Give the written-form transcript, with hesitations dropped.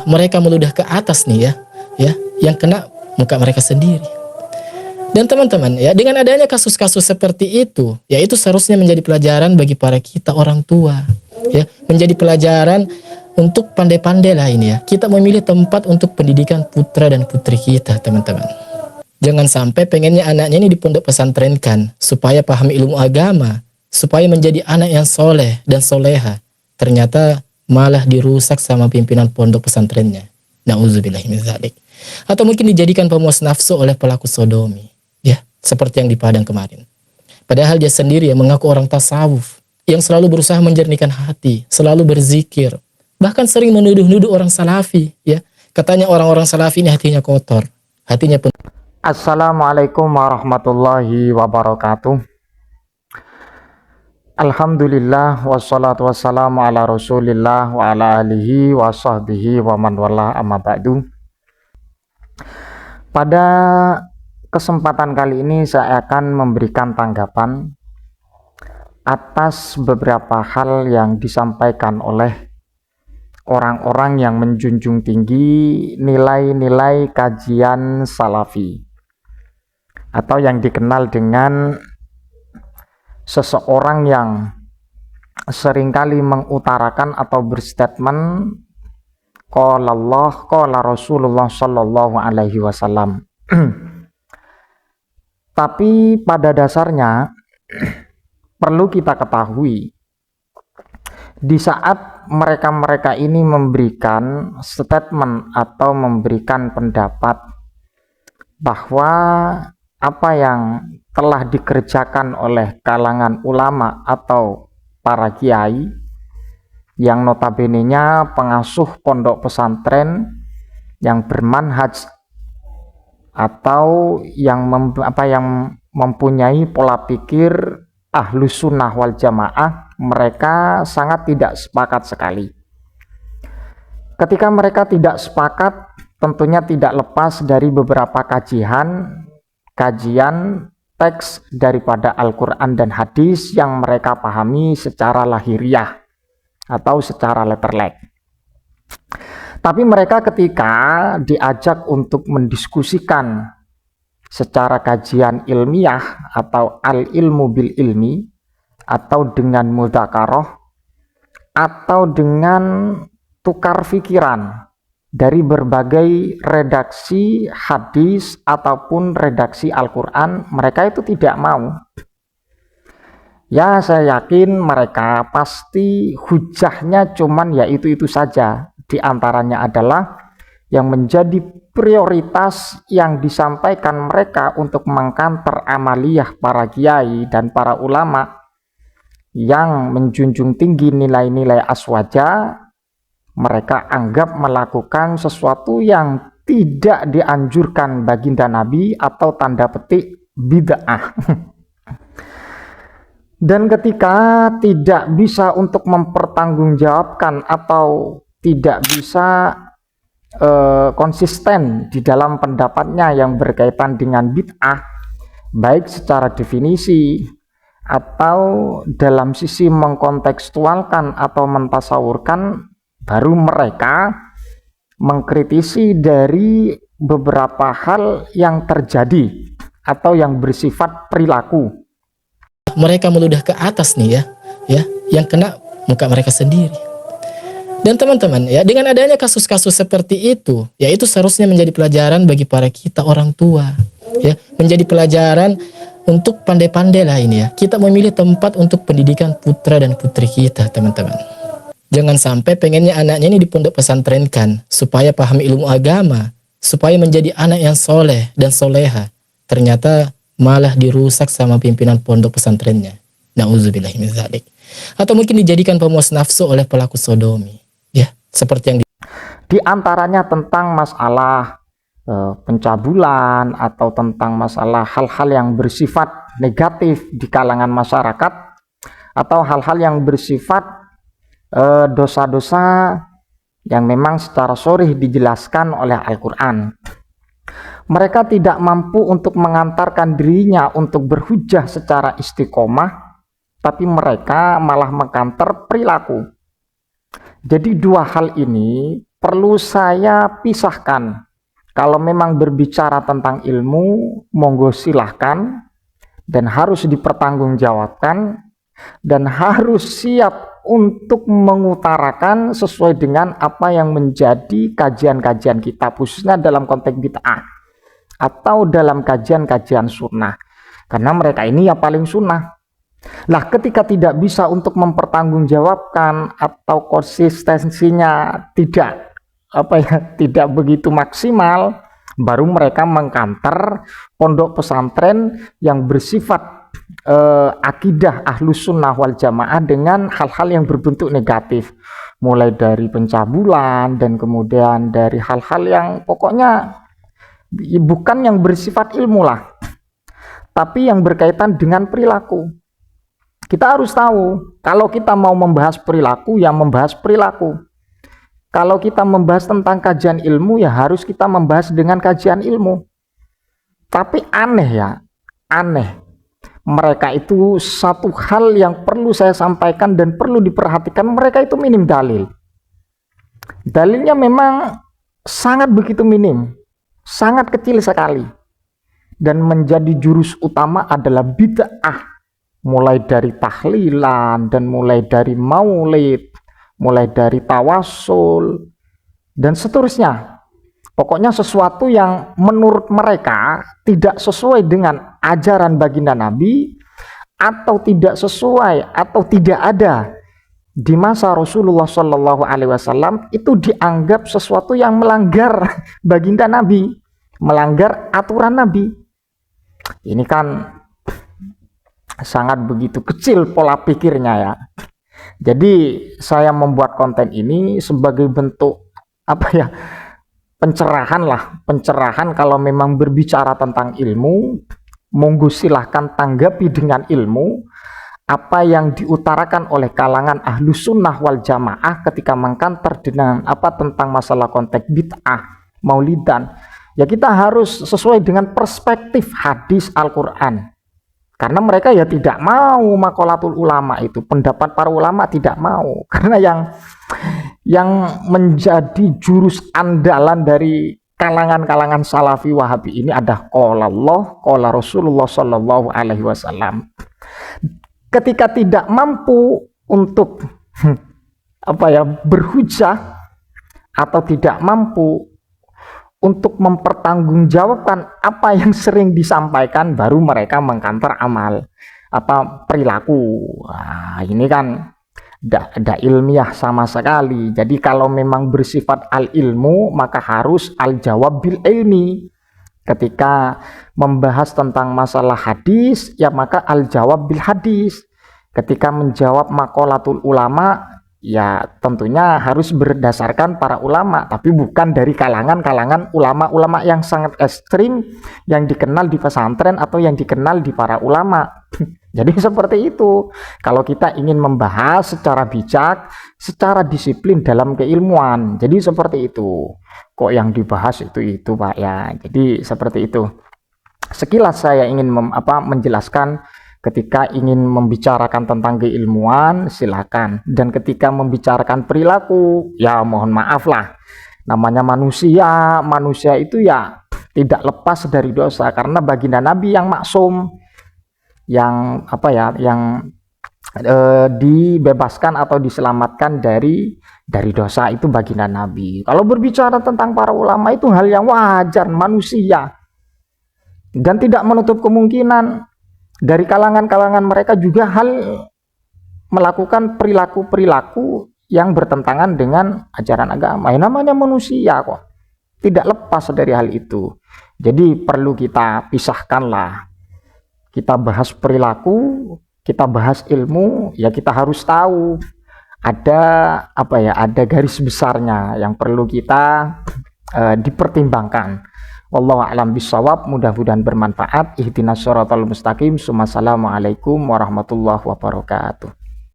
Mereka meludah ke atas nih ya, yang kena muka mereka sendiri. Dan teman-teman ya, dengan adanya kasus-kasus seperti itu, ya itu seharusnya menjadi pelajaran bagi para kita orang tua, ya, menjadi pelajaran untuk pandai-pandai lah ini ya. Kita memilih tempat untuk pendidikan putra dan putri kita, teman-teman. Jangan sampai pengennya anaknya ini dipondok pesantrenkan supaya paham ilmu agama, supaya menjadi anak yang soleh dan soleha. Ternyata malah dirusak sama pimpinan pondok pesantrennya. Nauzubillahi min dzalik. Atau mungkin dijadikan pemuas nafsu oleh pelaku sodomi, ya, seperti yang di Padang kemarin. Padahal dia sendiri yang mengaku orang tasawuf, yang selalu berusaha menjernihkan hati, selalu berzikir, bahkan sering menuduh-nuduh orang salafi, ya. Katanya orang-orang salafi ini hatinya kotor, hatinya penuh. Assalamualaikum warahmatullahi wabarakatuh. Alhamdulillah wassalatu wassalamu ala rasulillah wa ala alihi wa sahbihi wa man wala amma ba'du. Pada kesempatan kali ini saya akan memberikan tanggapan atas beberapa hal yang disampaikan oleh orang-orang yang menjunjung tinggi nilai-nilai kajian salafi, atau yang dikenal dengan seseorang yang seringkali mengutarakan atau berstatement qala Allah, qala Rasulullah sallallahu alaihi wasallam. Tapi pada dasarnya perlu kita ketahui, di saat mereka-mereka ini memberikan statement atau memberikan pendapat bahwa apa yang telah dikerjakan oleh kalangan ulama atau para kiai yang notabene-nya pengasuh pondok pesantren yang bermanhaj atau yang mempunyai pola pikir ahlus sunnah wal jamaah, mereka sangat tidak sepakat sekali. Ketika mereka tidak sepakat, tentunya tidak lepas dari beberapa kajian teks daripada Al-Quran dan hadis yang mereka pahami secara lahiriah atau secara letterlek. Tapi mereka ketika diajak untuk mendiskusikan secara kajian ilmiah atau al-ilmu bil ilmi, atau dengan mudzakarah, atau dengan tukar pikiran dari berbagai redaksi hadis ataupun redaksi Al-Quran, mereka itu tidak mau. Ya, saya yakin mereka pasti hujahnya cuman ya itu saja. Di antaranya adalah yang menjadi prioritas yang disampaikan mereka untuk mengkanter amaliyah para kiai dan para ulama yang menjunjung tinggi nilai-nilai aswaja. Mereka anggap melakukan sesuatu yang tidak dianjurkan baginda Nabi atau tanda petik bid'ah. Dan ketika tidak bisa untuk mempertanggungjawabkan atau tidak bisa konsisten di dalam pendapatnya yang berkaitan dengan bid'ah, baik secara definisi atau dalam sisi mengkontekstualkan atau mentasawurkan, baru mereka mengkritisi dari beberapa hal yang terjadi atau yang bersifat perilaku. Mereka meludah ke atas nih ya, yang kena muka mereka sendiri. Dan teman-teman ya, dengan adanya kasus-kasus seperti itu, ya itu seharusnya menjadi pelajaran bagi para kita orang tua, ya, menjadi pelajaran untuk pandai-pandai lah ini ya. Kita memilih tempat untuk pendidikan putra dan putri kita, teman-teman. Jangan sampai pengennya anaknya ini dipondok pesantrenkan supaya paham ilmu agama, supaya menjadi anak yang soleh dan soleha. Ternyata malah dirusak sama pimpinan pondok pesantrennya. Nauzubillahi min dzalik. Atau mungkin dijadikan pemuas nafsu oleh pelaku sodomi, ya, seperti yang di antaranya tentang masalah pencabulan atau tentang masalah hal-hal yang bersifat negatif di kalangan masyarakat, atau hal-hal yang bersifat dosa-dosa yang memang secara sharih dijelaskan oleh Al-Quran. Mereka tidak mampu untuk mengantarkan dirinya untuk berhujah secara istiqomah, tapi mereka malah mengkanter perilaku. Jadi dua hal ini perlu saya pisahkan. Kalau memang berbicara tentang ilmu, monggo silahkan, dan harus dipertanggungjawabkan, dan harus siap untuk mengutarakan sesuai dengan apa yang menjadi kajian-kajian kita, khususnya dalam konteks bid'ah atau dalam kajian-kajian sunnah, karena mereka ini ya paling sunnah. Lah ketika tidak bisa untuk mempertanggungjawabkan atau konsistensinya tidak begitu maksimal, baru mereka mengkanter pondok pesantren yang bersifat akidah ahlus sunnah wal jamaah dengan hal-hal yang berbentuk negatif, mulai dari pencabulan dan kemudian dari hal-hal yang pokoknya bukan yang bersifat ilmu lah, tapi yang berkaitan dengan perilaku. Kita harus tahu, kalau kita mau membahas perilaku, ya membahas perilaku. Kalau kita membahas tentang kajian ilmu, ya harus kita membahas dengan kajian ilmu. Tapi aneh. Mereka itu satu hal yang perlu saya sampaikan dan perlu diperhatikan, mereka itu minim dalil. Dalilnya memang sangat begitu minim, sangat kecil sekali. Dan menjadi jurus utama adalah bid'ah. Mulai dari tahlilan dan mulai dari maulid, mulai dari tawasul dan seterusnya. Pokoknya sesuatu yang menurut mereka tidak sesuai dengan ajaran baginda Nabi, atau tidak sesuai atau tidak ada di masa Rasulullah Shallallahu Alaihi Wasallam, itu dianggap sesuatu yang melanggar baginda Nabi, melanggar aturan Nabi. Ini kan sangat begitu kecil pola pikirnya ya. Jadi saya membuat konten ini sebagai bentuk pencerahan kalau memang berbicara tentang ilmu, monggo silahkan tanggapi dengan ilmu apa yang diutarakan oleh kalangan ahlus sunnah wal jamaah ketika mengkanter dengan tentang masalah konteks bid'ah, maulidan. Ya kita harus sesuai dengan perspektif hadis Al-Quran. Karena mereka ya tidak mau makolatul ulama itu, pendapat para ulama tidak mau. Karena yang menjadi jurus andalan dari kalangan-kalangan salafi wahabi ini ada qala Allah, qala Rasulullah Shallallahu Alaihi Wasallam. Ketika tidak mampu untuk berhujah atau tidak mampu untuk mempertanggungjawabkan apa yang sering disampaikan, baru mereka mengkanter amal perilaku. Nah, ini kan tidak ilmiah sama sekali. Jadi kalau memang bersifat al ilmu, maka harus al jawab bil ilmi. Ketika membahas tentang masalah hadis, ya maka al jawab bil hadis. Ketika menjawab maqalatul ulama, ya tentunya harus berdasarkan para ulama, tapi bukan dari kalangan ulama-ulama yang sangat ekstrim yang dikenal di pesantren atau yang dikenal di para ulama. Jadi seperti itu. Kalau kita ingin membahas secara bijak, secara disiplin dalam keilmuan, jadi seperti itu. Kok yang dibahas itu Pak ya. Jadi seperti itu. Sekilas saya ingin menjelaskan. Ketika ingin membicarakan tentang keilmuan, silakan. Dan ketika membicarakan perilaku, ya mohon maaf lah. Namanya manusia itu ya tidak lepas dari dosa. Karena baginda Nabi yang maksum, yang dibebaskan atau diselamatkan dari dosa, itu baginda Nabi. Kalau berbicara tentang para ulama itu hal yang wajar, manusia. Dan tidak menutup kemungkinan dari kalangan-kalangan mereka juga melakukan perilaku-perilaku yang bertentangan dengan ajaran agama. Ya, namanya manusia kok. Tidak lepas dari hal itu. Jadi perlu kita pisahkanlah. Kita bahas perilaku, kita bahas ilmu, ya kita harus tahu ada garis besarnya yang perlu kita dipertimbangkan. Wallahu a'lam bishawab, mudah-mudahan bermanfaat. Ihdinas shiratal mustaqim. Assalamualaikum warahmatullahi wabarakatuh.